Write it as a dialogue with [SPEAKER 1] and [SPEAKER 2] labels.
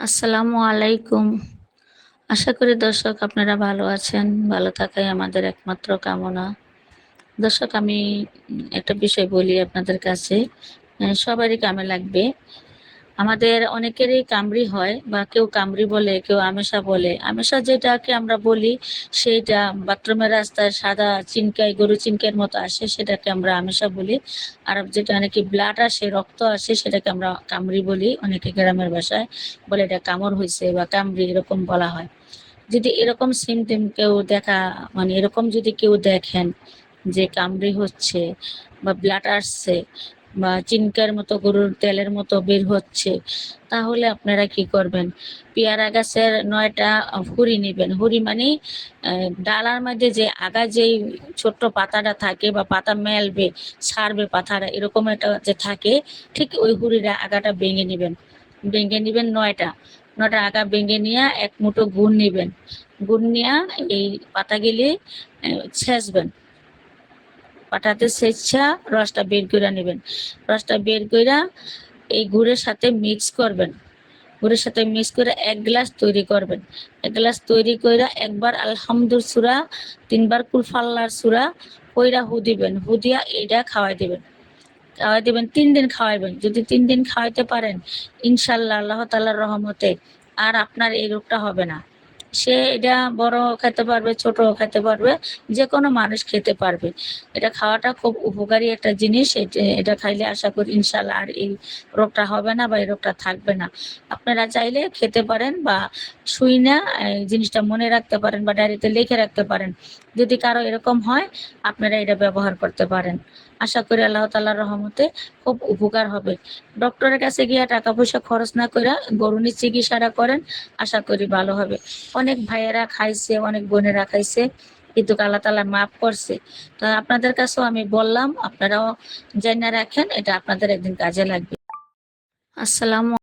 [SPEAKER 1] আসসালামু আলাইকুম। আশা করি দর্শক আপনারা ভালো আছেন। ভালো থাকাই আমাদের একমাত্র কামনা। দর্শক আমি একটা বিষয় বলি আপনাদের কাছে। সবারই কামে লাগবে। আমাদের অনেকেরই কামড়ি হয় বা কেউ কামড়ি বলে, কেউ আমেশা বলে। আমেশা যেটাকে আমরা বলি সেইটা বাথরুমের রাস্তায় সাদা চিনকাই, গরু চিনকাইয়ের মতো আসে সেটাকে আমরা আমেশা বলি। আর যেটা নাকি ব্লাড আসে, রক্ত আসে সেটাকে আমরা কামড়ি বলি। অনেকে গ্রামের ভাষায় বলে এটা কামড় হইছে বা কামড়ি এরকম বলা হয়। যদি এরকম সিমটিম কেউ দেখা মানে এরকম যদি কেউ দেখেন যে কামড়ি হচ্ছে বা ব্লাড আসছে বা চিনকার মতো গরুর তেলের মতো বের হচ্ছে, তাহলে আপনারা কি করবেন? পেয়ারা গাছের ৯ টা হুড়ি নিবেন। হুড়ি মানে ডালার মধ্যে যে আগা যেই ছোট্ট পাতাটা থাকে বা পাতা মেলবে, ছাড়বে পাতাটা এরকম একটা যে থাকে, ঠিক ওই হুড়ির আগাটা ভেঙে নিবেন। ভেঙে নিবেন ৯ টা। ৯ টা আগা ভেঙে নিয়া ১ মুঠো গুড় নিবেন। গুড় নিয়া এই পাতাগুলি ছেঁচবেন। পাটাতে ছেঁচা রসটা বের কইরা নিবেন। রসটা বের কইরা এই গুড়ের সাথে মিক্স করবেন। গুড়ের সাথে মিক্স করে ১ গ্লাস তৈরি করবেন। ১ গ্লাস তৈরি কইরা একবার আলহামদুল সূরা, ৩ বার কুল ফাল্লার সূরা কইরা হু দিবেন। হু দিয়া এইটা খাওয়াই দিবেন। খাওয়াই দিবেন ৩ দিন খাওয়াইবেন। যদি ৩ দিন খাওয়াইতে পারেন, ইনশাআল্লাহ আল্লাহ তাআলার রহমতে আর আপনার এই রোগটা হবে না। সে এটা বড়ও খেতে পারবে, ছোটও খেতে পারবে, যেকোনো মানুষ খেতে পারবে। এটা খাওয়াটা খুব উপকারী একটা জিনিস। এটা খাইলে আশা করি ইনশাআল্লাহ আর এই রোগটা হবে না বা এই রোগটা থাকবে না। আপনারা চাইলে খেতে পারেন বা শুইনা এই জিনিসটা মনে রাখতে পারেন বা ডায়েরিতে লিখে রাখতে পারেন। যদি কারো এরকম হয়, আপনারা এটা ব্যবহার করতে পারেন। আশা করি আল্লাহ তাআলার রহমতে খুব উপকার হবে। ডক্টরের কাছে গিয়া টাকা পয়সা খরচ না কইরা গরুনির চিকিৎসাটা করেন, আশা করি ভালো হবে। অনেক ভাইয়েরা খাইছে, অনেক বোনেরা খাইছে, কিন্তু আল্লাহ তাআলা মাফ করছে। তো আপনাদের কাছেও আমি বললাম, আপনারাও জাইনা রাখেন, এটা আপনাদের একদিন কাজে লাগবে। আসসালামু